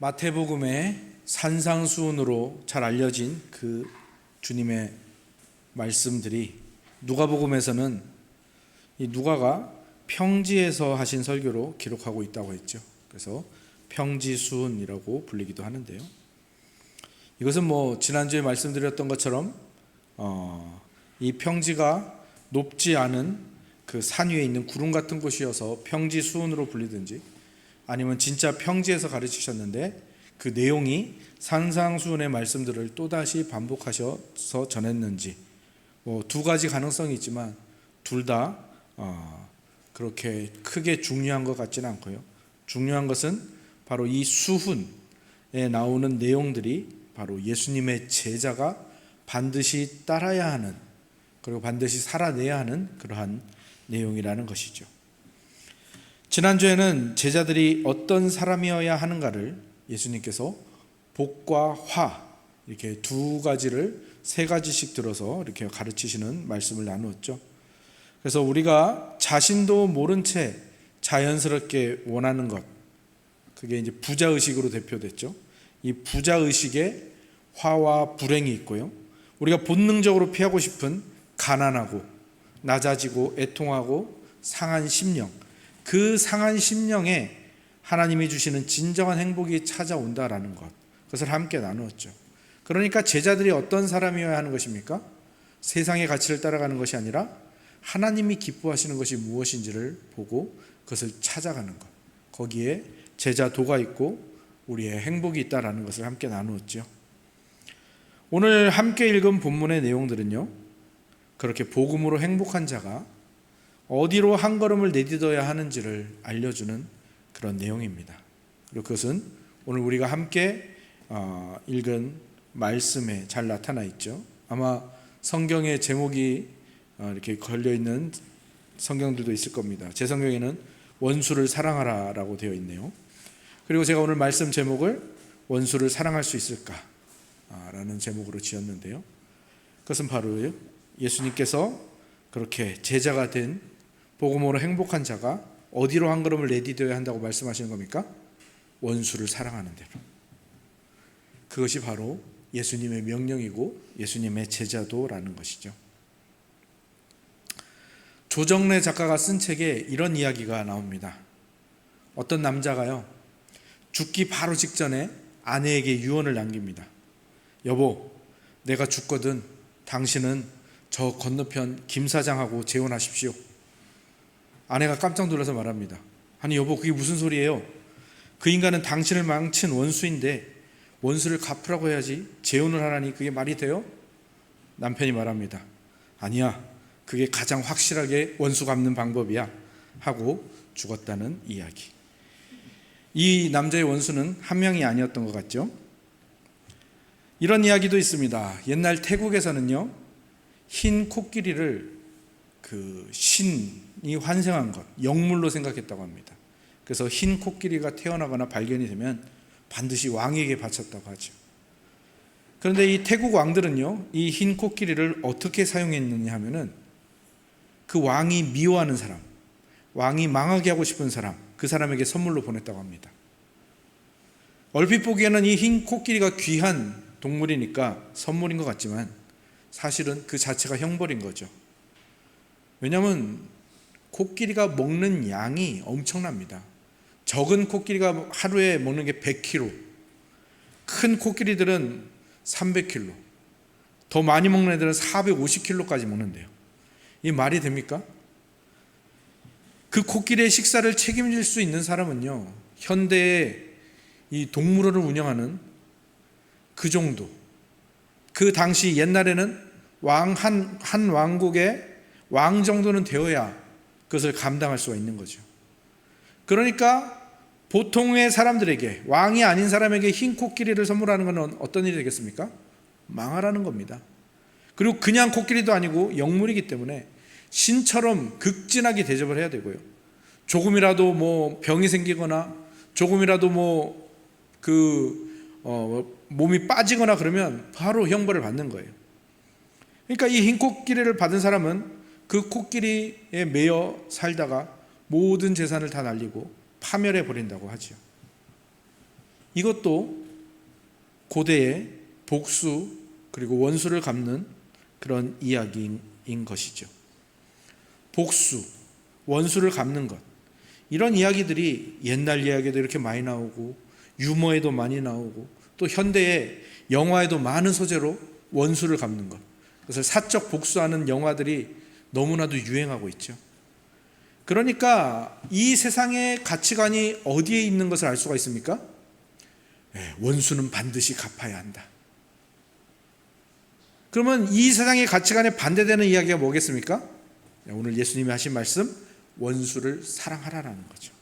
마태복음의 산상수훈으로 잘 알려진 그 주님의 말씀들이 누가복음에서는 이 누가가 평지에서 하신 설교로 기록하고 있다고 했죠. 그래서 평지수훈이라고 불리기도 하는데요. 이것은 지난주에 말씀드렸던 것처럼 이 평지가 높지 않은 그 산 위에 있는 구름 같은 곳이어서 평지수훈으로 불리든지 아니면 진짜 평지에서 가르치셨는데 그 내용이 산상수훈의 말씀들을 또다시 반복하셔서 전했는지 두 가지 가능성이 있지만 둘 다 그렇게 크게 중요한 것 같지는 않고요. 중요한 것은 바로 이 수훈에 나오는 내용들이 바로 예수님의 제자가 반드시 따라야 하는, 그리고 반드시 살아내야 하는 그러한 내용이라는 것이죠. 지난주에는 제자들이 어떤 사람이어야 하는가를 예수님께서 복과 화, 이렇게 두 가지를 세 가지씩 들어서 이렇게 가르치시는 말씀을 나누었죠. 그래서 우리가 자신도 모른 채 자연스럽게 원하는 것, 그게 이제 부자의식으로 대표됐죠. 이 부자의식에 화와 불행이 있고요. 우리가 본능적으로 피하고 싶은 가난하고 낮아지고 애통하고 상한 심령, 그 상한 심령에 하나님이 주시는 진정한 행복이 찾아온다라는 것, 그것을 함께 나누었죠. 그러니까 제자들이 어떤 사람이어야 하는 것입니까? 세상의 가치를 따라가는 것이 아니라 하나님이 기뻐하시는 것이 무엇인지를 보고 그것을 찾아가는 것, 거기에 제자도가 있고 우리의 행복이 있다라는 것을 함께 나누었죠. 오늘 함께 읽은 본문의 내용들은요, 그렇게 복음으로 행복한 자가 어디로 한 걸음을 내딛어야 하는지를 알려주는 그런 내용입니다. 그리고 그것은 오늘 우리가 함께 읽은 말씀에 잘 나타나 있죠. 아마 성경의 제목이 이렇게 걸려있는 성경들도 있을 겁니다. 제 성경에는 원수를 사랑하라 라고 되어 있네요. 그리고 제가 오늘 말씀 제목을 원수를 사랑할 수 있을까 라는 제목으로 지었는데요. 그것은 바로 예수님께서 그렇게 제자가 된 복음으로 행복한 자가 어디로 한 걸음을 내디뎌야 한다고 말씀하시는 겁니까? 원수를 사랑하는 대로. 그것이 바로 예수님의 명령이고 예수님의 제자도라는 것이죠. 조정래 작가가 쓴 책에 이런 이야기가 나옵니다. 어떤 남자가요, 죽기 바로 직전에 아내에게 유언을 남깁니다. 여보, 내가 죽거든 당신은 저 건너편 김 사장하고 재혼하십시오. 아내가 깜짝 놀라서 말합니다. 아니 여보, 그게 무슨 소리예요? 그 인간은 당신을 망친 원수인데 원수를 갚으라고 해야지 재혼을 하라니 그게 말이 돼요? 남편이 말합니다. 아니야, 그게 가장 확실하게 원수 갚는 방법이야 하고 죽었다는 이야기. 이 남자의 원수는 한 명이 아니었던 것 같죠? 이런 이야기도 있습니다. 옛날 태국에서는요, 흰 코끼리를 그 신이 환생한 것, 영물로 생각했다고 합니다. 그래서 흰 코끼리가 태어나거나 발견이 되면 반드시 왕에게 바쳤다고 하죠. 그런데 이 태국 왕들은요, 이 흰 코끼리를 어떻게 사용했느냐 하면은 그 왕이 미워하는 사람, 왕이 망하게 하고 싶은 사람, 그 사람에게 선물로 보냈다고 합니다. 얼핏 보기에는 이 흰 코끼리가 귀한 동물이니까 선물인 것 같지만 사실은 그 자체가 형벌인 거죠. 왜냐하면 코끼리가 먹는 양이 엄청납니다. 적은 코끼리가 하루에 먹는 게 100kg, 큰 코끼리들은 300kg, 더 많이 먹는 애들은 450kg까지 먹는데요. 이 말이 됩니까? 그 코끼리의 식사를 책임질 수 있는 사람은요, 현대의 이 동물원을 운영하는 그 정도, 그 당시 옛날에는 한 왕국의 왕 정도는 되어야 그것을 감당할 수가 있는 거죠. 그러니까 보통의 사람들에게, 왕이 아닌 사람에게 흰 코끼리를 선물하는 것은 어떤 일이 되겠습니까? 망하라는 겁니다. 그리고 그냥 코끼리도 아니고 영물이기 때문에 신처럼 극진하게 대접을 해야 되고요. 조금이라도 병이 생기거나 조금이라도 몸이 빠지거나 그러면 바로 형벌을 받는 거예요. 그러니까 이 흰 코끼리를 받은 사람은 그 코끼리에 매여 살다가 모든 재산을 다 날리고 파멸해 버린다고 하죠. 이것도 고대의 복수 그리고 원수를 갚는 그런 이야기인 것이죠. 복수, 원수를 갚는 것, 이런 이야기들이 옛날 이야기도 이렇게 많이 나오고 유머에도 많이 나오고 또 현대의 영화에도 많은 소재로 원수를 갚는 것, 그래서 사적 복수하는 영화들이 너무나도 유행하고 있죠. 그러니까 이 세상의 가치관이 어디에 있는 것을 알 수가 있습니까? 원수는 반드시 갚아야 한다. 그러면 이 세상의 가치관에 반대되는 이야기가 뭐겠습니까? 오늘 예수님이 하신 말씀, 원수를 사랑하라라는 거죠.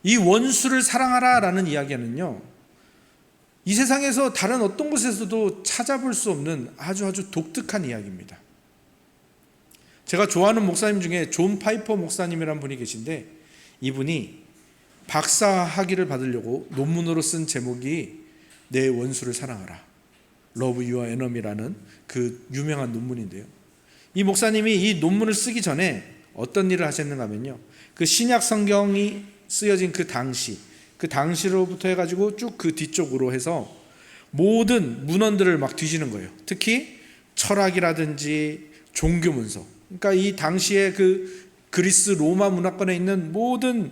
이 원수를 사랑하라라는 이야기는요, 이 세상에서 다른 어떤 곳에서도 찾아볼 수 없는 아주 독특한 이야기입니다. 제가 좋아하는 목사님 중에 존 파이퍼 목사님이라는 분이 계신데, 이분이 박사 학위를 받으려고 논문으로 쓴 제목이 내 원수를 사랑하라, Love Your Enemy라는 그 유명한 논문인데요, 이 목사님이 이 논문을 쓰기 전에 어떤 일을 하셨는가 하면요, 그 신약 성경이 쓰여진 그 당시로부터 해가지고 쭉 그 뒤쪽으로 해서 모든 문헌들을 막 뒤지는 거예요. 특히 철학이라든지 종교 문서, 그러니까 이 당시에 그 그리스 로마 문화권에 있는 모든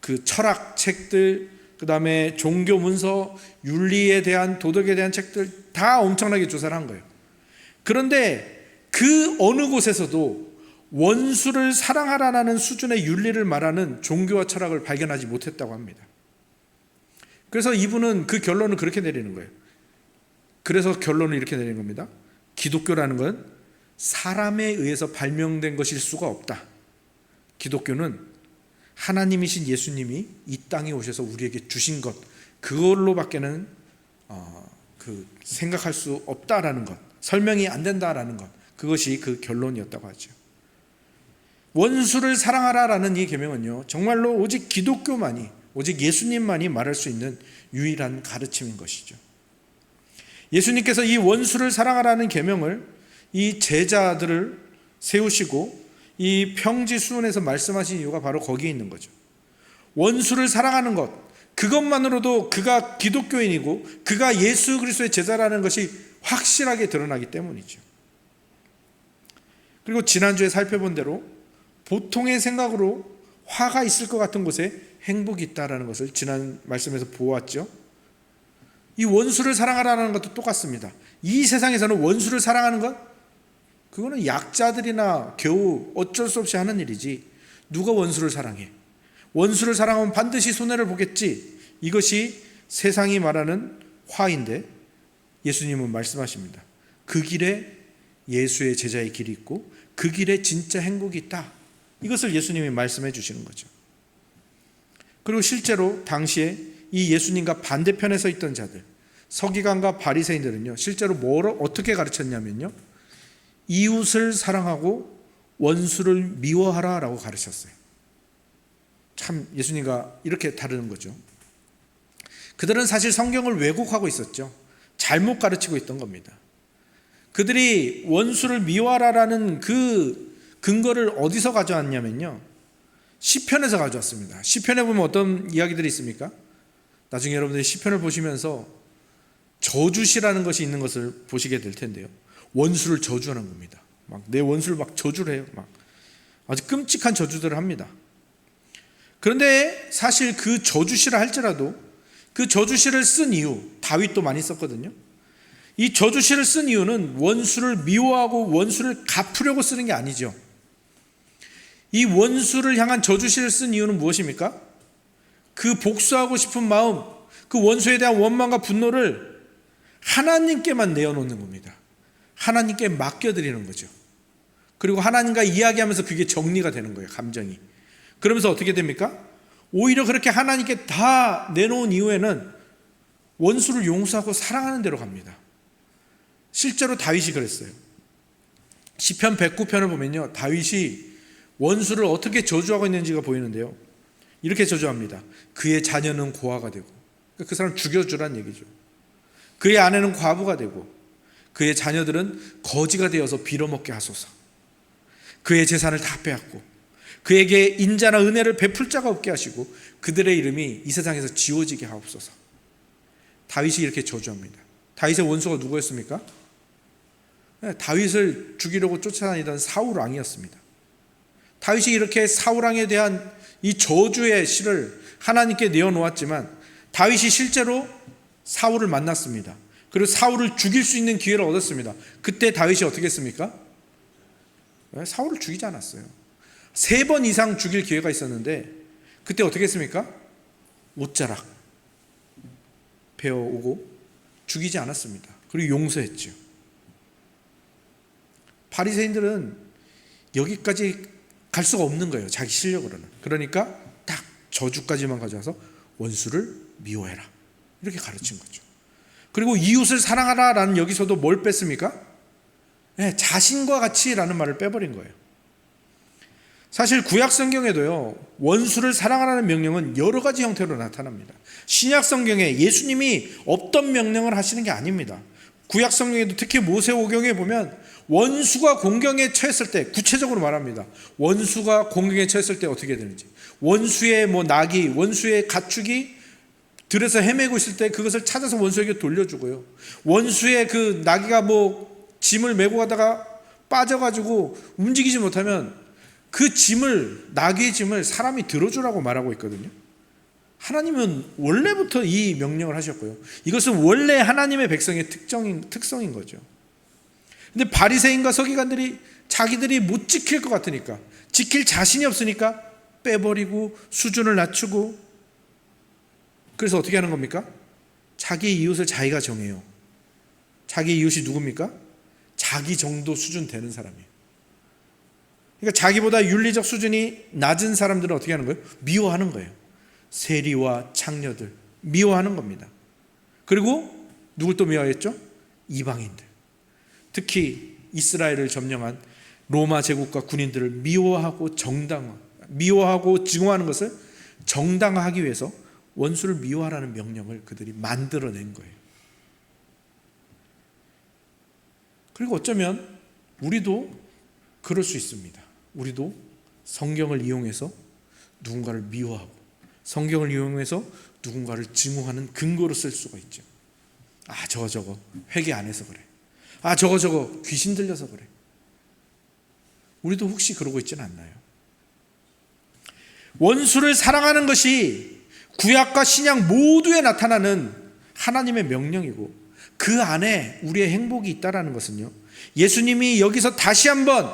그 철학 책들, 그 다음에 종교 문서, 윤리에 대한, 도덕에 대한 책들 다 엄청나게 조사를 한 거예요. 그런데 그 어느 곳에서도 원수를 사랑하라는 수준의 윤리를 말하는 종교와 철학을 발견하지 못했다고 합니다. 그래서 이분은 그 결론을 그렇게 내리는 거예요. 그래서 결론을 이렇게 내리는 겁니다. 기독교라는 건 사람에 의해서 발명된 것일 수가 없다. 기독교는 하나님이신 예수님이 이 땅에 오셔서 우리에게 주신 것, 그걸로밖에는 생각할 수 없다라는 것, 설명이 안 된다라는 것, 그것이 그 결론이었다고 하죠. 원수를 사랑하라라는 이 계명은요, 정말로 오직 기독교만이, 오직 예수님만이 말할 수 있는 유일한 가르침인 것이죠. 예수님께서 이 원수를 사랑하라는 계명을 이 제자들을 세우시고 이 평지수훈에서 말씀하신 이유가 바로 거기에 있는 거죠. 원수를 사랑하는 것, 그것만으로도 그가 기독교인이고 그가 예수 그리스도의 제자라는 것이 확실하게 드러나기 때문이죠. 그리고 지난주에 살펴본 대로 보통의 생각으로 화가 있을 것 같은 곳에 행복이 있다는 것을 지난 말씀에서 보았죠. 이 원수를 사랑하라는 것도 똑같습니다. 이 세상에서는 원수를 사랑하는 것, 그거는 약자들이나 겨우 어쩔 수 없이 하는 일이지, 누가 원수를 사랑해? 원수를 사랑하면 반드시 손해를 보겠지, 이것이 세상이 말하는 화인데, 예수님은 말씀하십니다. 그 길에 예수의 제자의 길이 있고 그 길에 진짜 행복이 있다, 이것을 예수님이 말씀해 주시는 거죠. 그리고 실제로 당시에 이 예수님과 반대편에 서 있던 자들, 서기관과 바리새인들은요, 실제로 어떻게 가르쳤냐면요, 이웃을 사랑하고 원수를 미워하라 라고 가르쳤어요. 참 예수님과 이렇게 다르는 거죠. 그들은 사실 성경을 왜곡하고 있었죠. 잘못 가르치고 있던 겁니다. 그들이 원수를 미워하라라는 그 근거를 어디서 가져왔냐면요, 시편에서 가져왔습니다. 시편에 보면 어떤 이야기들이 있습니까? 나중에 여러분들이 시편을 보시면서 저주시라는 것이 있는 것을 보시게 될 텐데요, 원수를 저주하는 겁니다. 막 내 원수를 막 저주를 해요. 막 아주 끔찍한 저주들을 합니다. 그런데 사실 그 저주시라 할지라도 그 저주시를 쓴 이유, 다윗도 많이 썼거든요. 이 저주시를 쓴 이유는 원수를 미워하고 원수를 갚으려고 쓰는 게 아니죠. 이 원수를 향한 저주시를 쓴 이유는 무엇입니까? 그 복수하고 싶은 마음, 그 원수에 대한 원망과 분노를 하나님께만 내어놓는 겁니다. 하나님께 맡겨드리는 거죠. 그리고 하나님과 이야기하면서 그게 정리가 되는 거예요, 감정이. 그러면서 어떻게 됩니까? 오히려 그렇게 하나님께 다 내놓은 이후에는 원수를 용서하고 사랑하는 대로 갑니다. 실제로 다윗이 그랬어요. 시편 109편을 보면요, 다윗이 원수를 어떻게 저주하고 있는지가 보이는데요, 이렇게 저주합니다. 그의 자녀는 고아가 되고, 그 사람 죽여주란 얘기죠. 그의 아내는 과부가 되고 그의 자녀들은 거지가 되어서 빌어먹게 하소서. 그의 재산을 다 빼앗고 그에게 인자나 은혜를 베풀 자가 없게 하시고 그들의 이름이 이 세상에서 지워지게 하옵소서. 다윗이 이렇게 저주합니다. 다윗의 원수가 누구였습니까? 다윗을 죽이려고 쫓아다니던 사울 왕이었습니다. 다윗이 이렇게 사울 왕에 대한 이 저주의 시를 하나님께 내어놓았지만 다윗이 실제로 사울을 만났습니다. 그리고 사울을 죽일 수 있는 기회를 얻었습니다. 그때 다윗이 어떻게 했습니까? 사울을 죽이지 않았어요. 3번 이상 죽일 기회가 있었는데 그때 어떻게 했습니까? 옷자락 베어오고 죽이지 않았습니다. 그리고 용서했죠. 바리새인들은 여기까지 갈 수가 없는 거예요. 자기 실력으로는. 그러니까 딱 저주까지만 가져와서 원수를 미워해라 이렇게 가르친 거죠. 그리고 이웃을 사랑하라 라는 여기서도 뭘 뺐습니까? 자신과 같이 라는 말을 빼버린 거예요. 사실 구약 성경에도요, 원수를 사랑하라는 명령은 여러 가지 형태로 나타납니다. 신약 성경에 예수님이 없던 명령을 하시는 게 아닙니다. 구약 성경에도 특히 모세오경에 보면 원수가 공경에 처했을 때 구체적으로 말합니다. 원수가 공경에 처했을 때 어떻게 되는지, 원수의 낙이, 원수의 가축이 들에서 헤매고 있을 때 그것을 찾아서 원수에게 돌려주고요, 원수의 그 나귀가 짐을 메고 가다가 빠져가지고 움직이지 못하면 그 짐을, 나귀의 짐을 사람이 들어주라고 말하고 있거든요. 하나님은 원래부터 이 명령을 하셨고요, 이것은 원래 하나님의 백성의 특성인 거죠. 근데 바리새인과 서기관들이 자기들이 못 지킬 것 같으니까, 지킬 자신이 없으니까 빼버리고 수준을 낮추고, 그래서 어떻게 하는 겁니까? 자기 이웃을 자기가 정해요. 자기 이웃이 누굽니까? 자기 정도 수준 되는 사람이에요. 그러니까 자기보다 윤리적 수준이 낮은 사람들은 어떻게 하는 거예요? 미워하는 거예요. 세리와 창녀들 미워하는 겁니다. 그리고 누굴 또 미워했죠? 이방인들. 특히 이스라엘을 점령한 로마 제국과 군인들을 미워하고 증오하는 것을 정당화하기 위해서 원수를 미워하라는 명령을 그들이 만들어낸 거예요. 그리고 어쩌면 우리도 그럴 수 있습니다. 우리도 성경을 이용해서 누군가를 미워하고 성경을 이용해서 누군가를 증오하는 근거로 쓸 수가 있죠. 저거 회개 안 해서 그래. 저거 귀신 들려서 그래. 우리도 혹시 그러고 있지는 않나요? 원수를 사랑하는 것이 구약과 신약 모두에 나타나는 하나님의 명령이고, 그 안에 우리의 행복이 있다는 것은요, 예수님이 여기서 다시 한번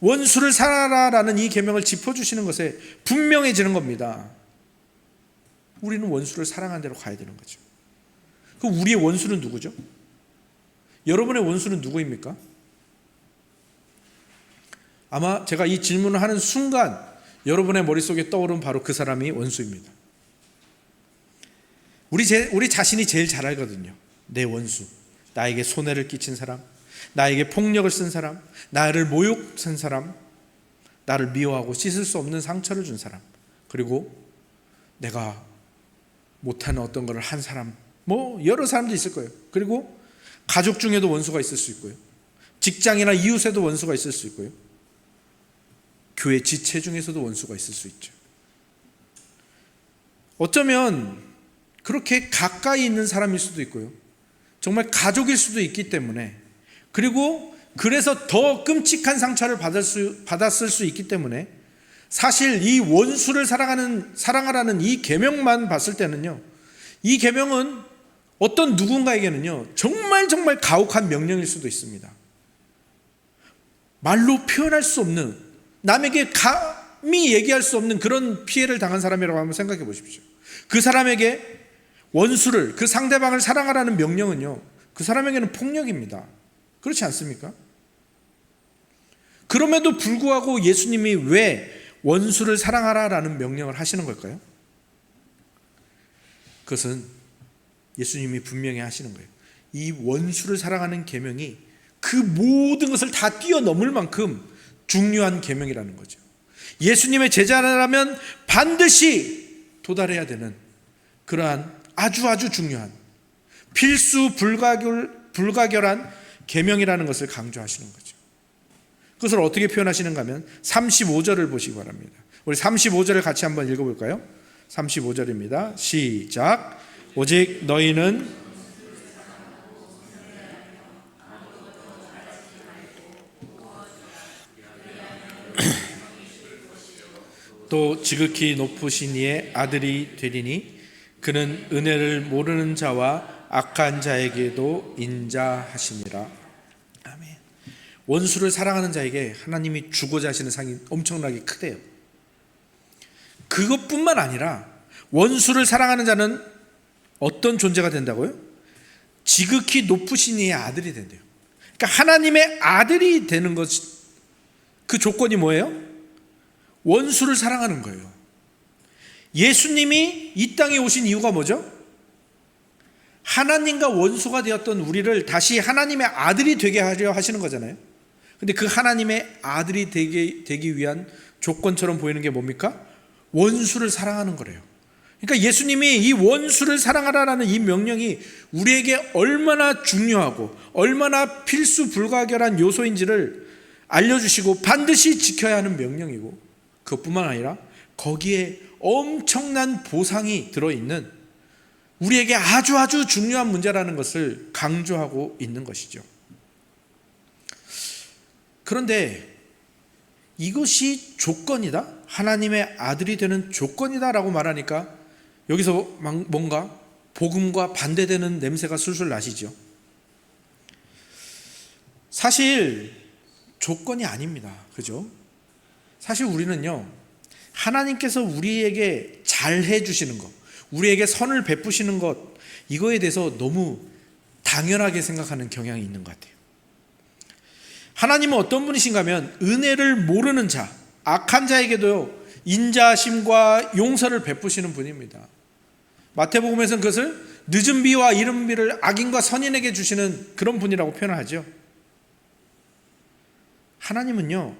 원수를 사랑하라라는 이 계명을 짚어주시는 것에 분명해지는 겁니다. 우리는 원수를 사랑하는 대로 가야 되는 거죠. 그럼 우리의 원수는 누구죠? 여러분의 원수는 누구입니까? 아마 제가 이 질문을 하는 순간 여러분의 머릿속에 떠오른 바로 그 사람이 원수입니다. 우리 자신이 제일 잘 알거든요. 내 원수, 나에게 손해를 끼친 사람, 나에게 폭력을 쓴 사람, 나를 모욕한 사람, 나를 미워하고 씻을 수 없는 상처를 준 사람, 그리고 내가 못하는 어떤 것을 한 사람, 여러 사람도 있을 거예요. 그리고 가족 중에도 원수가 있을 수 있고요, 직장이나 이웃에도 원수가 있을 수 있고요, 교회 지체 중에서도 원수가 있을 수 있죠. 어쩌면 그렇게 가까이 있는 사람일 수도 있고요, 정말 가족일 수도 있기 때문에, 그리고 그래서 더 끔찍한 상처를 받았을 수 있기 때문에, 사실 이 원수를 사랑하라는 이 계명만 봤을 때는요, 이 계명은 어떤 누군가에게는요 정말 가혹한 명령일 수도 있습니다. 말로 표현할 수 없는, 남에게 감히 얘기할 수 없는 그런 피해를 당한 사람이라고 한번 생각해 보십시오. 그 사람에게 원수를, 그 상대방을 사랑하라는 명령은요, 그 사람에게는 폭력입니다. 그렇지 않습니까? 그럼에도 불구하고 예수님이 왜 원수를 사랑하라라는 명령을 하시는 걸까요? 그것은 예수님이 분명히 하시는 거예요. 이 원수를 사랑하는 계명이 그 모든 것을 다 뛰어넘을 만큼 중요한 계명이라는 거죠. 예수님의 제자라면 반드시 도달해야 되는 그러한 아주 중요한 필수 불가결한 계명이라는 것을 강조하시는 거죠. 그것을 어떻게 표현하시는가 하면 35절을 보시기 바랍니다. 우리 35절을 같이 한번 읽어볼까요? 35절입니다. 시작. 오직 너희는 또 지극히 높으신 이의 아들이 되리니 그는 은혜를 모르는 자와 악한 자에게도 인자하시니라. 아멘. 원수를 사랑하는 자에게 하나님이 주고자 하시는 상이 엄청나게 크대요. 그것뿐만 아니라 원수를 사랑하는 자는 어떤 존재가 된다고요? 지극히 높으신 이의 아들이 된대요. 그러니까 하나님의 아들이 되는 것, 그 조건이 뭐예요? 원수를 사랑하는 거예요. 예수님이 이 땅에 오신 이유가 뭐죠? 하나님과 원수가 되었던 우리를 다시 하나님의 아들이 되게 하려 하시는 거잖아요. 근데 그 하나님의 아들이 되기 위한 조건처럼 보이는 게 뭡니까? 원수를 사랑하는 거래요. 그러니까 예수님이 이 원수를 사랑하라는 이 명령이 우리에게 얼마나 중요하고 얼마나 필수 불가결한 요소인지를 알려주시고 반드시 지켜야 하는 명령이고, 그것뿐만 아니라 거기에 엄청난 보상이 들어있는 우리에게 아주 중요한 문제라는 것을 강조하고 있는 것이죠. 그런데 이것이 조건이다? 하나님의 아들이 되는 조건이다 라고 말하니까 여기서 뭔가 복음과 반대되는 냄새가 술술 나시죠. 사실 조건이 아닙니다. 그죠? 사실 우리는요, 하나님께서 우리에게 잘해 주시는 것, 우리에게 선을 베푸시는 것, 이거에 대해서 너무 당연하게 생각하는 경향이 있는 것 같아요. 하나님은 어떤 분이신가 하면 은혜를 모르는 자, 악한 자에게도 인자하심과 용서를 베푸시는 분입니다. 마태복음에서는 그것을 늦은 비와 이른 비를 악인과 선인에게 주시는 그런 분이라고 표현하죠. 하나님은요,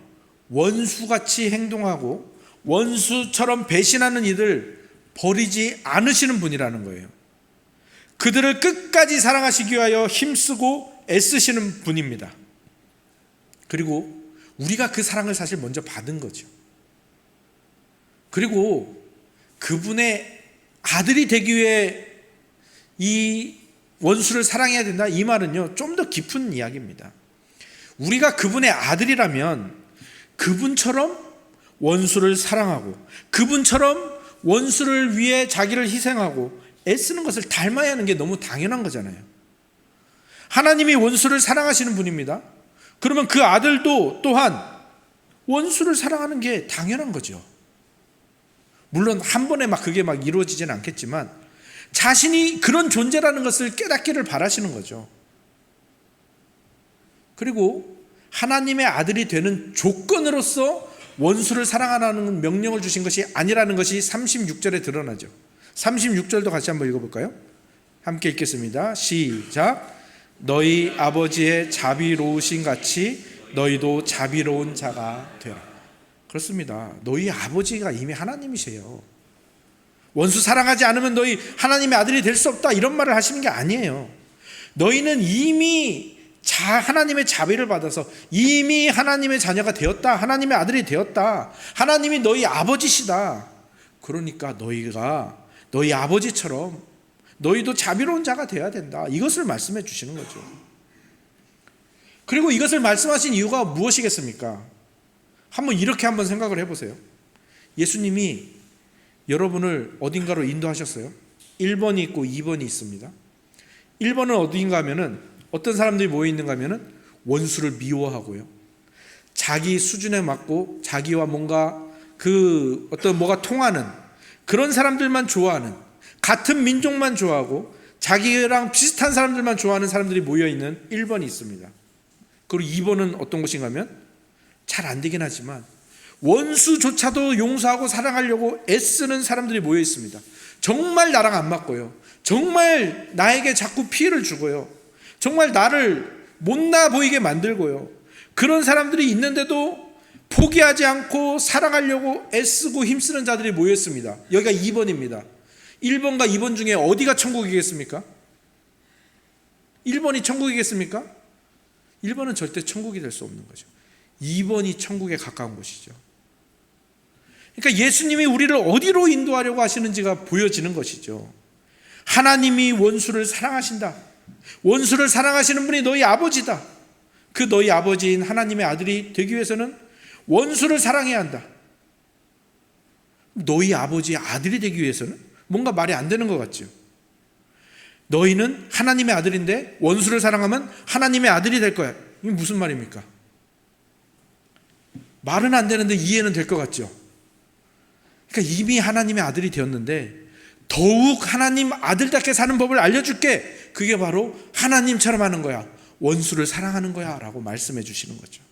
원수같이 행동하고 원수처럼 배신하는 이들 버리지 않으시는 분이라는 거예요. 그들을 끝까지 사랑하시기 위하여 힘쓰고 애쓰시는 분입니다. 그리고 우리가 그 사랑을 사실 먼저 받은 거죠. 그리고 그분의 아들이 되기 위해 이 원수를 사랑해야 된다, 이 말은요, 좀 더 깊은 이야기입니다. 우리가 그분의 아들이라면 그분처럼 원수를 사랑하고 그분처럼 원수를 위해 자기를 희생하고 애쓰는 것을 닮아야 하는 게 너무 당연한 거잖아요. 하나님이 원수를 사랑하시는 분입니다. 그러면 그 아들도 또한 원수를 사랑하는 게 당연한 거죠. 물론 한 번에 그게 이루어지지는 않겠지만 자신이 그런 존재라는 것을 깨닫기를 바라시는 거죠. 그리고 하나님의 아들이 되는 조건으로서 원수를 사랑하라는 명령을 주신 것이 아니라는 것이 36절에 드러나죠. 36절도 같이 한번 읽어볼까요? 함께 읽겠습니다. 시작. 너희 아버지의 자비로우신 같이 너희도 자비로운 자가 되라. 그렇습니다. 너희 아버지가 이미 하나님이세요. 원수 사랑하지 않으면 너희 하나님의 아들이 될 수 없다, 이런 말을 하시는 게 아니에요. 너희는 이미 하나님의 자비를 받아서 이미 하나님의 자녀가 되었다, 하나님의 아들이 되었다, 하나님이 너희 아버지시다. 그러니까 너희가 너희 아버지처럼 너희도 자비로운 자가 되어야 된다, 이것을 말씀해 주시는 거죠. 그리고 이것을 말씀하신 이유가 무엇이겠습니까? 이렇게 한번 생각을 해보세요. 예수님이 여러분을 어딘가로 인도하셨어요. 1번이 있고 2번이 있습니다. 1번은 어딘가 하면은 어떤 사람들이 모여 있는가 하면은 원수를 미워하고요, 자기 수준에 맞고 자기와 뭔가 뭐가 통하는 그런 사람들만 좋아하는, 같은 민족만 좋아하고 자기랑 비슷한 사람들만 좋아하는 사람들이 모여 있는 1번이 있습니다. 그리고 2번은 어떤 곳인가 하면 잘 안 되긴 하지만 원수조차도 용서하고 사랑하려고 애쓰는 사람들이 모여 있습니다. 정말 나랑 안 맞고요, 정말 나에게 자꾸 피해를 주고요, 정말 나를 못나 보이게 만들고요, 그런 사람들이 있는데도 포기하지 않고 사랑하려고 애쓰고 힘쓰는 자들이 모여 있습니다. 여기가 2번입니다. 1번과 2번 중에 어디가 천국이겠습니까? 1번이 천국이겠습니까? 1번은 절대 천국이 될 수 없는 거죠. 2번이 천국에 가까운 곳이죠. 그러니까 예수님이 우리를 어디로 인도하려고 하시는지가 보여지는 것이죠. 하나님이 원수를 사랑하신다. 원수를 사랑하시는 분이 너희 아버지다. 그 너희 아버지인 하나님의 아들이 되기 위해서는 원수를 사랑해야 한다. 너희 아버지의 아들이 되기 위해서는 뭔가 말이 안 되는 것 같죠. 너희는 하나님의 아들인데 원수를 사랑하면 하나님의 아들이 될 거야. 이게 무슨 말입니까? 말은 안 되는데 이해는 될 것 같죠. 그러니까 이미 하나님의 아들이 되었는데 더욱 하나님 아들답게 사는 법을 알려줄게. 그게 바로 하나님처럼 하는 거야. 원수를 사랑하는 거야 라고 말씀해 주시는 거죠.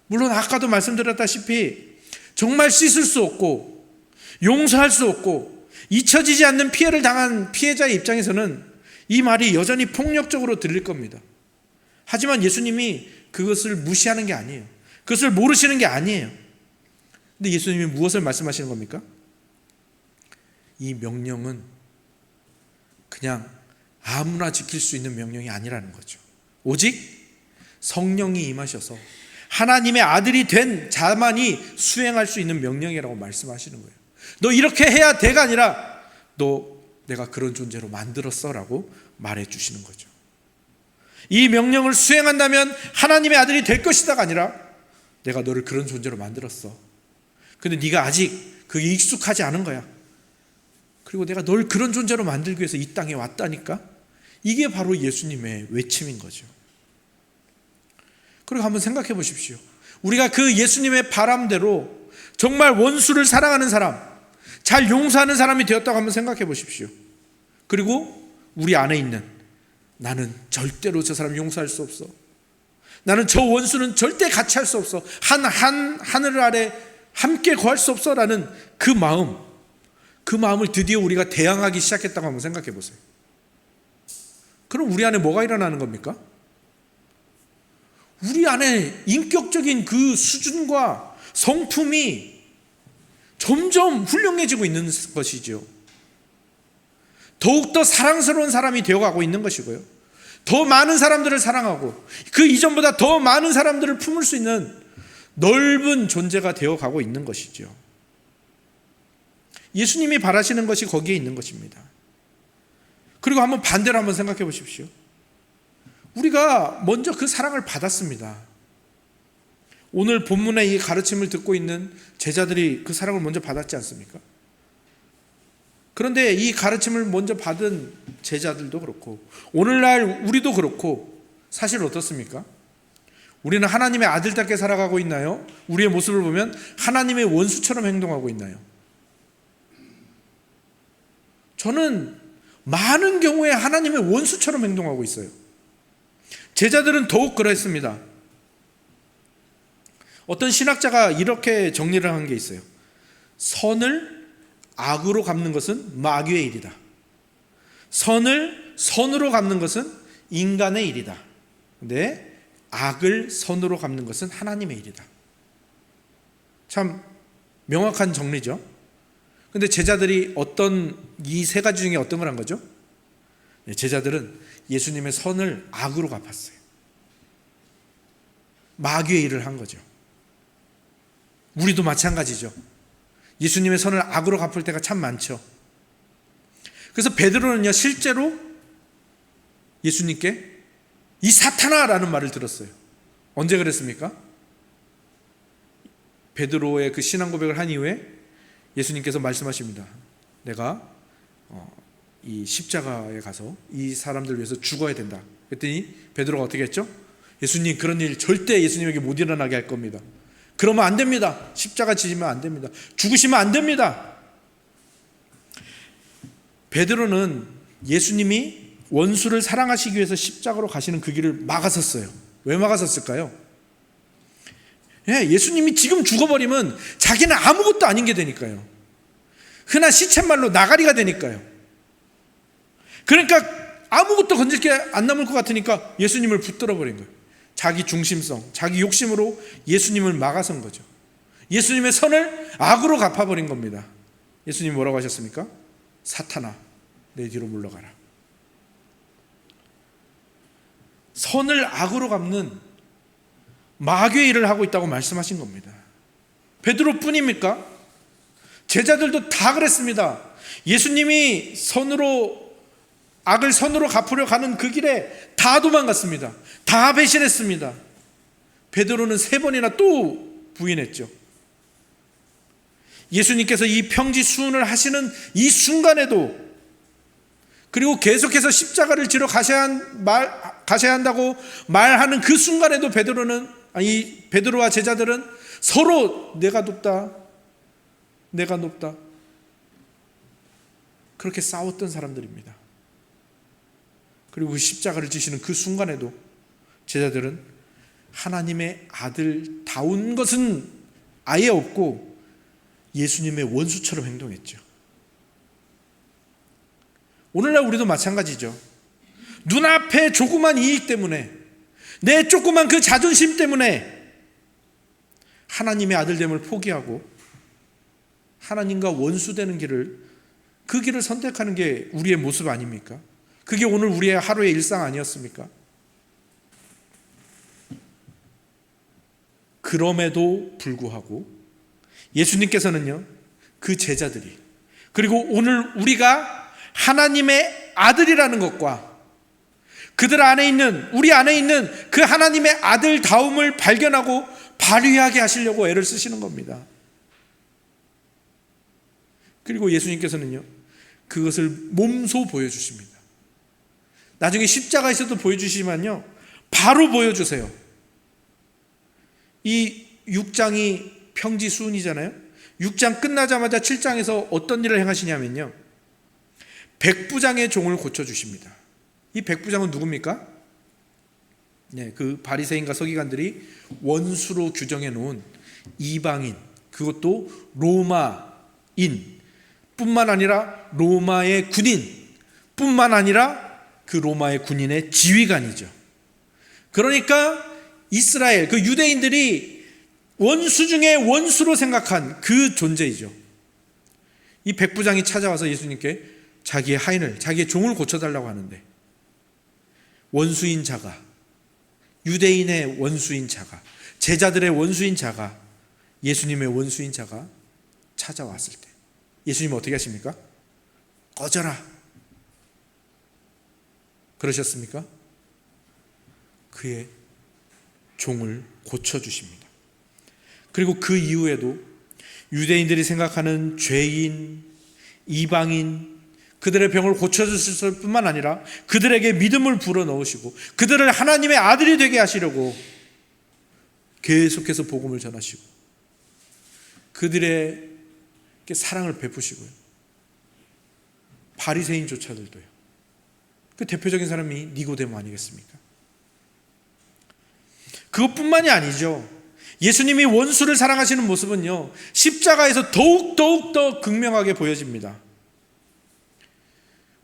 물론 아까도 말씀드렸다시피 정말 씻을 수 없고 용서할 수 없고 잊혀지지 않는 피해를 당한 피해자의 입장에서는 이 말이 여전히 폭력적으로 들릴 겁니다. 하지만 예수님이 그것을 무시하는 게 아니에요. 그것을 모르시는 게 아니에요. 근데 예수님이 무엇을 말씀하시는 겁니까? 이 명령은 그냥 아무나 지킬 수 있는 명령이 아니라는 거죠. 오직 성령이 임하셔서 하나님의 아들이 된 자만이 수행할 수 있는 명령이라고 말씀하시는 거예요. 너 이렇게 해야 돼가 아니라 너 내가 그런 존재로 만들었어 라고 말해 주시는 거죠. 이 명령을 수행한다면 하나님의 아들이 될 것이다가 아니라 내가 너를 그런 존재로 만들었어. 근데 네가 아직 그게 익숙하지 않은 거야. 그리고 내가 널 그런 존재로 만들기 위해서 이 땅에 왔다니까. 이게 바로 예수님의 외침인 거죠. 그리고 한번 생각해 보십시오. 우리가 그 예수님의 바람대로 정말 원수를 사랑하는 사람, 잘 용서하는 사람이 되었다고 한번 생각해 보십시오. 그리고 우리 안에 있는 나는 절대로 저 사람 용서할 수 없어. 나는 저 원수는 절대 같이 할 수 없어. 하늘 아래 함께 거할 수 없어 라는 그 마음을 드디어 우리가 대항하기 시작했다고 한번 생각해 보세요. 그럼 우리 안에 뭐가 일어나는 겁니까? 우리 안에 인격적인 그 수준과 성품이 점점 훌륭해지고 있는 것이죠. 더욱더 사랑스러운 사람이 되어가고 있는 것이고요. 더 많은 사람들을 사랑하고 그 이전보다 더 많은 사람들을 품을 수 있는 넓은 존재가 되어가고 있는 것이죠. 예수님이 바라시는 것이 거기에 있는 것입니다. 그리고 한번 반대로 한번 생각해 보십시오. 우리가 먼저 그 사랑을 받았습니다. 오늘 본문의 이 가르침을 듣고 있는 제자들이 그 사랑을 먼저 받았지 않습니까? 그런데 이 가르침을 먼저 받은 제자들도 그렇고 오늘날 우리도 그렇고 사실 어떻습니까? 우리는 하나님의 아들답게 살아가고 있나요? 우리의 모습을 보면 하나님의 원수처럼 행동하고 있나요? 저는 많은 경우에 하나님의 원수처럼 행동하고 있어요. 제자들은 더욱 그랬습니다. 어떤 신학자가 이렇게 정리를 한 게 있어요. 선을 악으로 갚는 것은 마귀의 일이다. 선을 선으로 갚는 것은 인간의 일이다. 근데 악을 선으로 갚는 것은 하나님의 일이다. 참 명확한 정리죠. 근데 제자들이 이 세 가지 중에 어떤 걸 한 거죠? 제자들은 예수님의 선을 악으로 갚았어요. 마귀의 일을 한 거죠. 우리도 마찬가지죠. 예수님의 선을 악으로 갚을 때가 참 많죠. 그래서 베드로는요 실제로 예수님께 이 사탄아라는 말을 들었어요. 언제 그랬습니까? 베드로의 그 신앙 고백을 한 이후에 예수님께서 말씀하십니다. 내가 이 십자가에 가서 이 사람들 위해서 죽어야 된다. 그랬더니 베드로가 어떻게 했죠? 예수님 그런 일 절대 예수님에게 못 일어나게 할 겁니다. 그러면 안 됩니다. 십자가 지시면 안 됩니다. 죽으시면 안 됩니다. 베드로는 예수님이 원수를 사랑하시기 위해서 십자가로 가시는 그 길을 막았었어요. 왜 막았었을까요? 예수님이 지금 죽어버리면 자기는 아무것도 아닌 게 되니까요. 흔한 시쳇말로 나가리가 되니까요. 그러니까 아무것도 건질 게 안 남을 것 같으니까 예수님을 붙들어 버린 거예요. 자기 중심성, 자기 욕심으로 예수님을 막아선 거죠. 예수님의 선을 악으로 갚아버린 겁니다. 예수님이 뭐라고 하셨습니까? 사탄아, 내 뒤로 물러가라. 선을 악으로 갚는 마귀의 일을 하고 있다고 말씀하신 겁니다. 베드로뿐입니까? 제자들도 다 그랬습니다. 예수님이 악을 선으로 갚으려 가는 그 길에 다 도망갔습니다. 다 배신했습니다. 베드로는 3번이나 또 부인했죠. 예수님께서 이 평지수훈을 하시는 이 순간에도, 그리고 계속해서 십자가를 지러 가셔야 한다고 말하는 그 순간에도 베드로와 제자들은 서로 내가 높다, 내가 높다, 그렇게 싸웠던 사람들입니다. 그리고 십자가를 지시는 그 순간에도 제자들은 하나님의 아들다운 것은 아예 없고 예수님의 원수처럼 행동했죠. 오늘날 우리도 마찬가지죠. 눈앞에 조그만 이익 때문에, 내 조그만 그 자존심 때문에 하나님의 아들됨을 포기하고 하나님과 원수되는 그 길을 선택하는 게 우리의 모습 아닙니까? 그게 오늘 우리의 하루의 일상 아니었습니까? 그럼에도 불구하고 예수님께서는요, 그 제자들이, 그리고 오늘 우리가 하나님의 아들이라는 것과 우리 안에 있는 그 하나님의 아들다움을 발견하고 발휘하게 하시려고 애를 쓰시는 겁니다. 그리고 예수님께서는요, 그것을 몸소 보여주십니다. 나중에 십자가에서도 보여주시지만요, 바로 보여주세요. 이 6장이 평지수훈이잖아요. 6장 끝나자마자 7장에서 어떤 일을 행하시냐면요, 백부장의 종을 고쳐주십니다. 이 백부장은 누굽니까? 그 바리새인과 서기관들이 원수로 규정해 놓은 이방인, 그것도 로마인 뿐만 아니라 로마의 군인 뿐만 아니라 그 로마의 군인의 지휘관이죠. 그러니까 이스라엘, 그 유대인들이 원수 중에 원수로 생각한 그 존재이죠. 이 백부장이 찾아와서 예수님께 자기의 하인을, 자기의 종을 고쳐달라고 하는데, 원수인 자가, 유대인의 원수인 자가, 제자들의 원수인 자가, 예수님의 원수인 자가 찾아왔을 때 예수님은 어떻게 하십니까? 꺼져라, 그러셨습니까? 그의 종을 고쳐주십니다. 그리고 그 이후에도 유대인들이 생각하는 죄인, 이방인, 그들의 병을 고쳐주실 뿐만 아니라 그들에게 믿음을 불어넣으시고 그들을 하나님의 아들이 되게 하시려고 계속해서 복음을 전하시고 그들에게 사랑을 베푸시고요. 바리새인조차들도요. 그 대표적인 사람이 니고데모 아니겠습니까? 그것뿐만이 아니죠. 예수님이 원수를 사랑하시는 모습은요, 십자가에서 더욱 더 극명하게 보여집니다.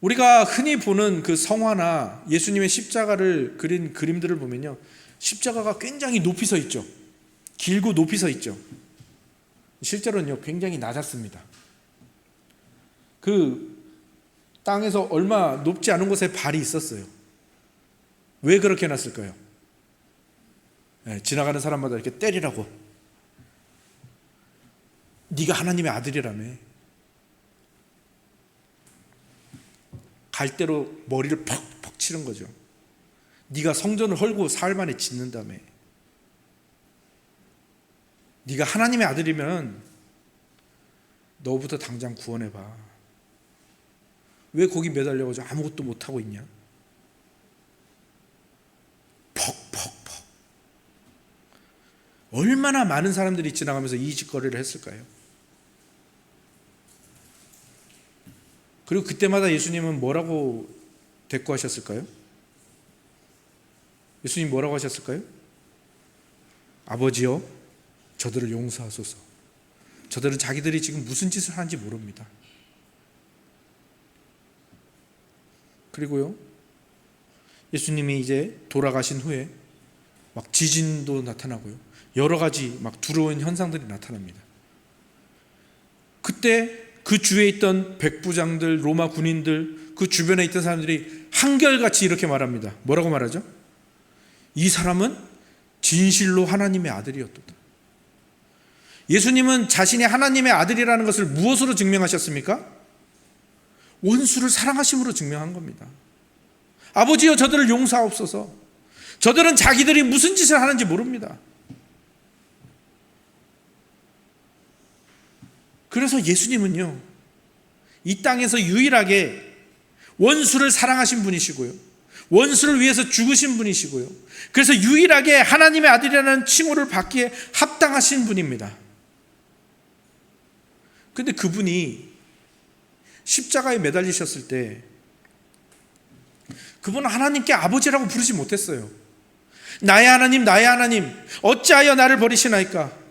우리가 흔히 보는 그 성화나 예수님의 십자가를 그린 그림들을 보면요, 십자가가 굉장히 높이 서 있죠. 길고 높이 서 있죠. 실제로는요, 굉장히 낮았습니다. 그 땅에서 얼마 높지 않은 곳에 발이 있었어요. 왜 그렇게 해놨을까요? 지나가는 사람마다 이렇게 때리라고. 네가 하나님의 아들이라며. 갈대로 머리를 퍽퍽 치는 거죠. 네가 성전을 헐고 사흘 만에 짓는다며. 네가 하나님의 아들이면 너부터 당장 구원해봐. 왜 거기 매달려가지고 아무것도 못하고 있냐? 퍽퍽퍽. 얼마나 많은 사람들이 지나가면서 이 짓거리를 했을까요? 그리고 그때마다 예수님은 뭐라고 대꾸하셨을까요? 예수님 뭐라고 하셨을까요? 아버지여, 저들을 용서하소서. 저들은 자기들이 지금 무슨 짓을 하는지 모릅니다. 그리고요, 예수님이 이제 돌아가신 후에 막 지진도 나타나고요, 여러 가지 막 두려운 현상들이 나타납니다. 그때 그 주위에 있던 백부장들, 로마 군인들, 그 주변에 있던 사람들이 한결같이 이렇게 말합니다. 뭐라고 말하죠? 이 사람은 진실로 하나님의 아들이었도다. 예수님은 자신이 하나님의 아들이라는 것을 무엇으로 증명하셨습니까? 원수를 사랑하심으로 증명한 겁니다. 아버지여 저들을 용서하옵소서. 저들은 자기들이 무슨 짓을 하는지 모릅니다. 그래서 예수님은요, 이 땅에서 유일하게 원수를 사랑하신 분이시고요, 원수를 위해서 죽으신 분이시고요, 그래서 유일하게 하나님의 아들이라는 칭호를 받기에 합당하신 분입니다. 근데 그분이 십자가에 매달리셨을 때 그분은 하나님께 아버지라고 부르지 못했어요. 나의 하나님, 나의 하나님, 어찌하여 나를 버리시나이까?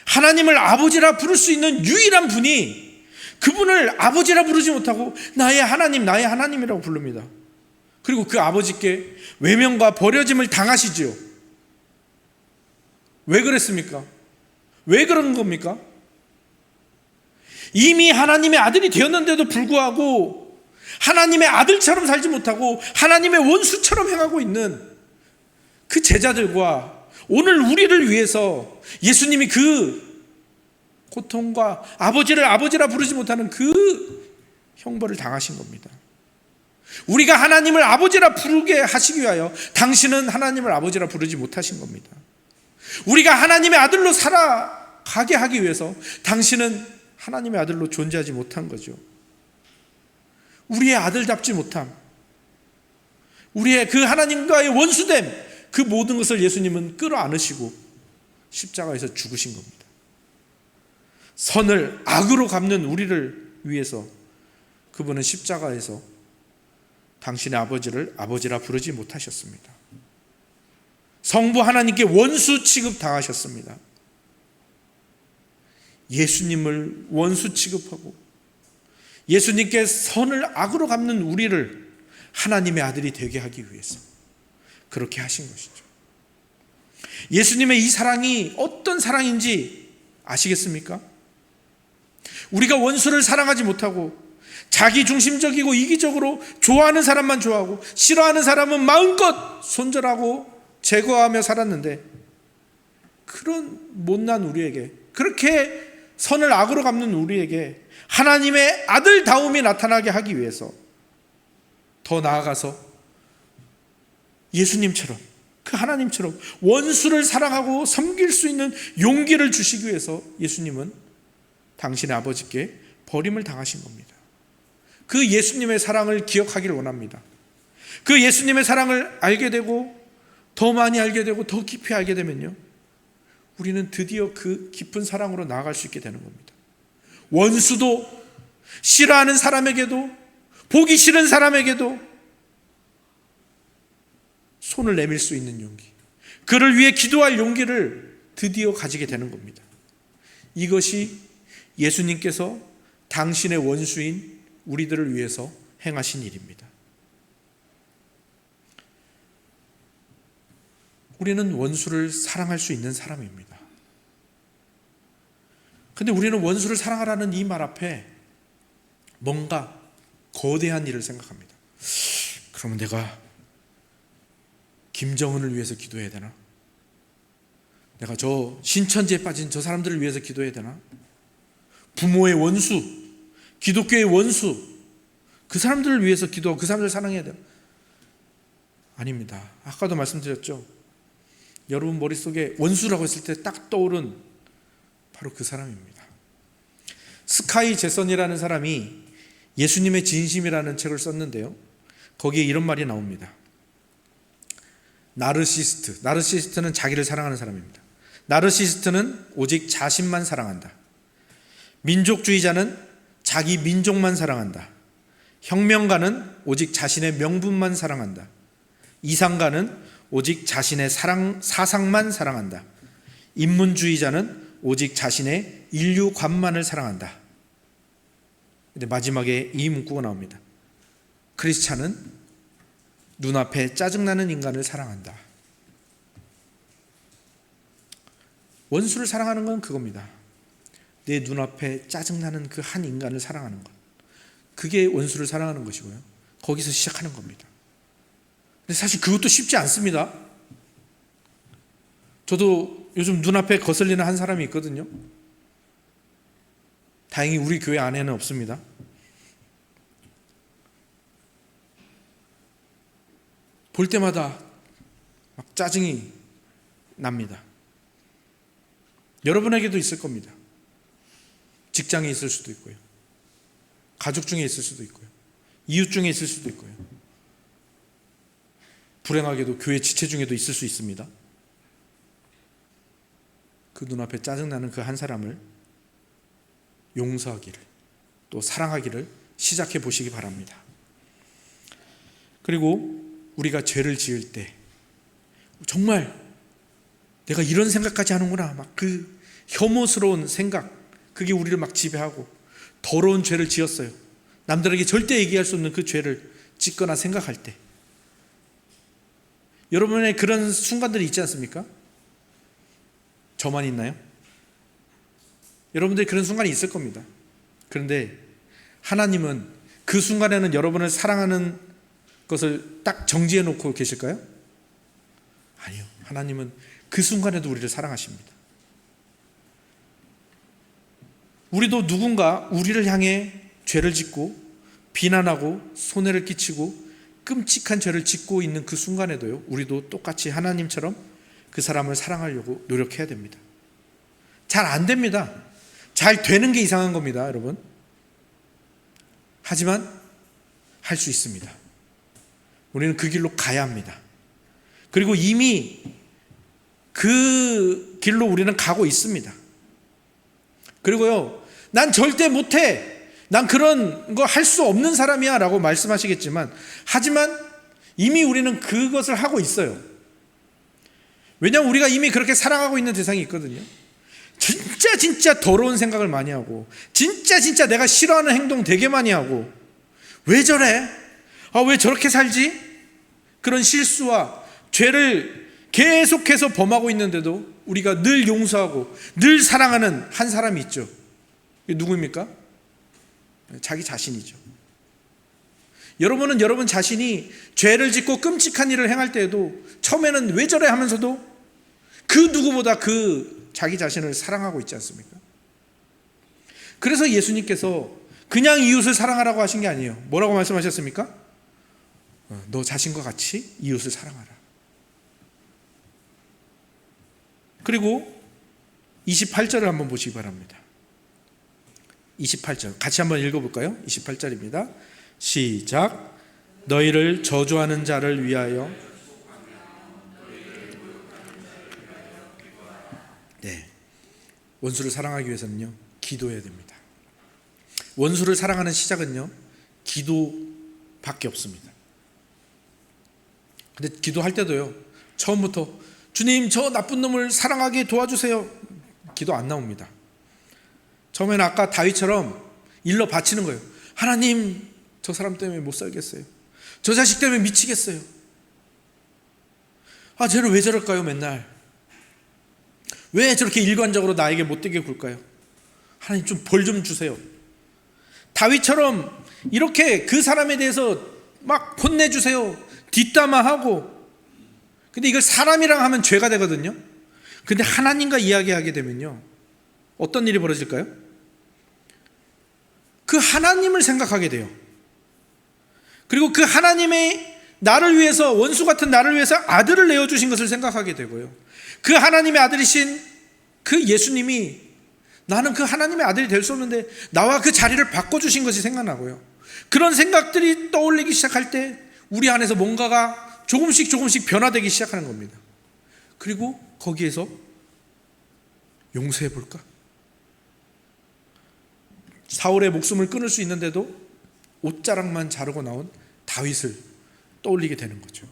하나님을 아버지라 부를 수 있는 유일한 분이 그분을 아버지라 부르지 못하고 나의 하나님, 나의 하나님이라고 부릅니다. 그리고 그 아버지께 외면과 버려짐을 당하시지요. 왜 그랬습니까? 왜 그런 겁니까? 이미 하나님의 아들이 되었는데도 불구하고 하나님의 아들처럼 살지 못하고 하나님의 원수처럼 행하고 있는 그 제자들과 오늘 우리를 위해서 예수님이 그 고통과 아버지를 아버지라 부르지 못하는 그 형벌을 당하신 겁니다. 우리가 하나님을 아버지라 부르게 하시기 위하여 당신은 하나님을 아버지라 부르지 못하신 겁니다. 우리가 하나님의 아들로 살아가게 하기 위해서 당신은 하나님의 아들로 존재하지 못한 거죠. 우리의 아들답지 못함, 우리의 그 하나님과의 원수됨, 그 모든 것을 예수님은 끌어안으시고 십자가에서 죽으신 겁니다. 선을 악으로 갚는 우리를 위해서 그분은 십자가에서 당신의 아버지를 아버지라 부르지 못하셨습니다. 성부 하나님께 원수 취급당하셨습니다. 예수님을 원수 취급하고 예수님께 선을 악으로 갚는 우리를 하나님의 아들이 되게 하기 위해서 그렇게 하신 것이죠. 예수님의 이 사랑이 어떤 사랑인지 아시겠습니까? 우리가 원수를 사랑하지 못하고 자기 중심적이고 이기적으로 좋아하는 사람만 좋아하고 싫어하는 사람은 마음껏 손절하고 제거하며 살았는데, 그런 못난 우리에게, 그렇게 선을 악으로 갚는 우리에게 하나님의 아들다움이 나타나게 하기 위해서 더 나아가서 예수님처럼, 그 하나님처럼 원수를 사랑하고 섬길 수 있는 용기를 주시기 위해서 예수님은 당신의 아버지께 버림을 당하신 겁니다. 그 예수님의 사랑을 기억하기를 원합니다. 그 예수님의 사랑을 알게 되고 더 많이 알게 되고 더 깊이 알게 되면요, 우리는 드디어 그 깊은 사랑으로 나아갈 수 있게 되는 겁니다. 원수도, 싫어하는 사람에게도, 보기 싫은 사람에게도 손을 내밀 수 있는 용기, 그를 위해 기도할 용기를 드디어 가지게 되는 겁니다. 이것이 예수님께서 당신의 원수인 우리들을 위해서 행하신 일입니다. 우리는 원수를 사랑할 수 있는 사람입니다. 근데 우리는 원수를 사랑하라는 이 말 앞에 뭔가 거대한 일을 생각합니다. 그러면 내가 김정은을 위해서 기도해야 되나? 내가 저 신천지에 빠진 저 사람들을 위해서 기도해야 되나? 부모의 원수, 기독교의 원수, 그 사람들을 위해서 기도하고 그 사람들을 사랑해야 되나? 아닙니다. 아까도 말씀드렸죠. 여러분 머릿속에 원수라고 했을 때 딱 떠오른 바로 그 사람입니다. 스카이 제선이라는 사람이 예수님의 진심이라는 책을 썼는데요, 거기에 이런 말이 나옵니다. 나르시스트는 자기를 사랑하는 사람입니다. 나르시스트는 오직 자신만 사랑한다. 민족주의자는 자기 민족만 사랑한다. 혁명가는 오직 자신의 명분만 사랑한다. 이상가는 오직 자신의 사상만 사랑한다. 인문주의자는 오직 자신의 인류관만을 사랑한다. 근데 마지막에 이 문구가 나옵니다. 크리스찬은 눈앞에 짜증나는 인간을 사랑한다. 원수를 사랑하는 건 그겁니다. 내 눈앞에 짜증나는 그 한 인간을 사랑하는 것, 그게 원수를 사랑하는 것이고요, 거기서 시작하는 겁니다. 근데 사실 그것도 쉽지 않습니다. 저도 요즘 눈앞에 거슬리는 한 사람이 있거든요. 다행히 우리 교회 안에는 없습니다. 볼 때마다 막 짜증이 납니다. 여러분에게도 있을 겁니다. 직장에 있을 수도 있고요. 가족 중에 있을 수도 있고요. 이웃 중에 있을 수도 있고요. 불행하게도 교회 지체 중에도 있을 수 있습니다. 그 눈앞에 짜증나는 그 한 사람을 용서하기를, 또 사랑하기를 시작해 보시기 바랍니다. 그리고 우리가 죄를 지을 때 정말 내가 이런 생각까지 하는구나, 막 그 혐오스러운 생각, 그게 우리를 막 지배하고 더러운 죄를 지었어요. 남들에게 절대 얘기할 수 없는 그 죄를 짓거나 생각할 때 여러분의 그런 순간들이 있지 않습니까? 저만 있나요? 여러분들이 그런 순간이 있을 겁니다. 그런데 하나님은 그 순간에는 여러분을 사랑하는 것을 딱 정지해 놓고 계실까요? 아니요. 하나님은 그 순간에도 우리를 사랑하십니다. 우리도 누군가 우리를 향해 죄를 짓고 비난하고 손해를 끼치고 끔찍한 죄를 짓고 있는 그 순간에도요, 우리도 똑같이 하나님처럼 그 사람을 사랑하려고 노력해야 됩니다. 잘 안 됩니다. 잘 되는 게 이상한 겁니다, 여러분. 하지만 할 수 있습니다. 우리는 그 길로 가야 합니다. 그리고 이미 그 길로 우리는 가고 있습니다. 그리고요, 난 절대 못해, 난 그런 거 할 수 없는 사람이야 라고 말씀하시겠지만, 하지만 이미 우리는 그것을 하고 있어요. 왜냐하면 우리가 이미 그렇게 사랑하고 있는 대상이 있거든요. 진짜 더러운 생각을 많이 하고, 진짜 내가 싫어하는 행동 되게 많이 하고, 왜 저래? 왜 저렇게 살지? 그런 실수와 죄를 계속해서 범하고 있는데도 우리가 늘 용서하고 늘 사랑하는 한 사람이 있죠. 이게 누구입니까? 자기 자신이죠. 여러분은 여러분 자신이 죄를 짓고 끔찍한 일을 행할 때에도 처음에는 왜 저래 하면서도 그 누구보다 그 자기 자신을 사랑하고 있지 않습니까? 그래서 예수님께서 그냥 이웃을 사랑하라고 하신 게 아니에요. 뭐라고 말씀하셨습니까? 너 자신과 같이 이웃을 사랑하라. 그리고 28절을 한번 보시기 바랍니다. 28절 같이 한번 읽어볼까요? 28절입니다. 시작. 너희를 저주하는 자를 위하여, 네, 원수를 사랑하기 위해서는요, 기도해야 됩니다. 원수를 사랑하는 시작은요, 기도밖에 없습니다. 근데 기도할 때도요, 처음부터 주님 저 나쁜 놈을 사랑하게 도와주세요, 기도 안 나옵니다. 처음에는 아까 다윗처럼 일러 바치는 거예요. 하나님 저 사람 때문에 못 살겠어요. 저 자식 때문에 미치겠어요. 쟤는 왜 저럴까요? 맨날 왜 저렇게 일관적으로 나에게 못되게 굴까요? 하나님 좀 벌 좀 주세요. 다윗처럼 이렇게 그 사람에 대해서 막 혼내주세요, 뒷담화하고. 근데 이걸 사람이랑 하면 죄가 되거든요. 근데 하나님과 이야기하게 되면요, 어떤 일이 벌어질까요? 그 하나님을 생각하게 돼요. 그리고 그 하나님의 나를 위해서, 원수 같은 나를 위해서 아들을 내어주신 것을 생각하게 되고요, 그 하나님의 아들이신 그 예수님이 나는 그 하나님의 아들이 될 수 없는데 나와 그 자리를 바꿔주신 것이 생각나고요, 그런 생각들이 떠올리기 시작할 때 우리 안에서 뭔가가 조금씩 변화되기 시작하는 겁니다. 그리고 거기에서 용서해 볼까? 사울의 목숨을 끊을 수 있는데도 옷자락만 자르고 나온 다윗을 떠올리게 되는 거죠.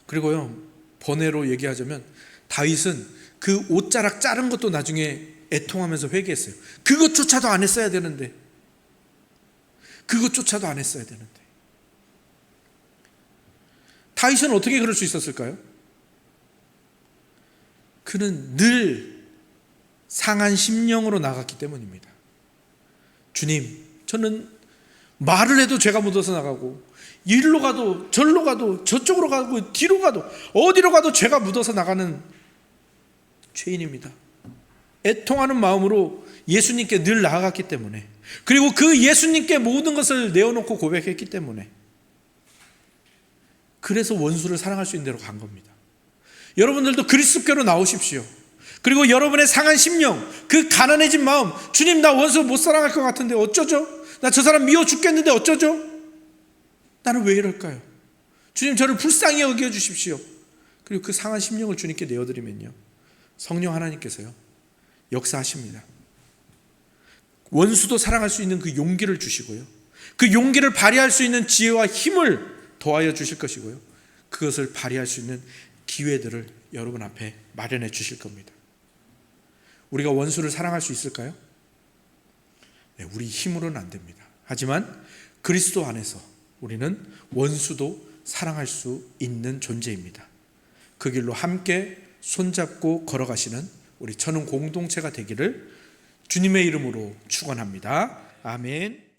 그리고요, 번외로 얘기하자면 다윗은 그 옷자락 자른 것도 나중에 애통하면서 회개했어요. 그것조차도 안 했어야 되는데, 다윗은 어떻게 그럴 수 있었을까요? 그는 늘 상한 심령으로 나갔기 때문입니다. 주님, 저는 말을 해도 죄가 묻어서 나가고, 일로 가도 절로 가도 저쪽으로 가고 뒤로 가도 어디로 가도 죄가 묻어서 나가는 죄인입니다. 애통하는 마음으로 예수님께 늘 나아갔기 때문에, 그리고 그 예수님께 모든 것을 내어놓고 고백했기 때문에, 그래서 원수를 사랑할 수 있는 대로 간 겁니다. 여러분들도 그리스도께로 나오십시오. 그리고 여러분의 상한 심령, 그 가난해진 마음, 주님 나 원수 못 사랑할 것 같은데 어쩌죠? 나 저 사람 미워 죽겠는데 어쩌죠? 나는 왜 이럴까요? 주님 저를 불쌍히 여겨주십시오. 그리고 그 상한 심령을 주님께 내어드리면요, 성령 하나님께서요 역사하십니다. 원수도 사랑할 수 있는 그 용기를 주시고요, 그 용기를 발휘할 수 있는 지혜와 힘을 더하여 주실 것이고요, 그것을 발휘할 수 있는 기회들을 여러분 앞에 마련해 주실 겁니다. 우리가 원수를 사랑할 수 있을까요? 네, 우리 힘으로는 안 됩니다. 하지만 그리스도 안에서 우리는 원수도 사랑할 수 있는 존재입니다. 그 길로 함께 손잡고 걸어가시는 우리 천은 공동체가 되기를 주님의 이름으로 축원합니다. 아멘.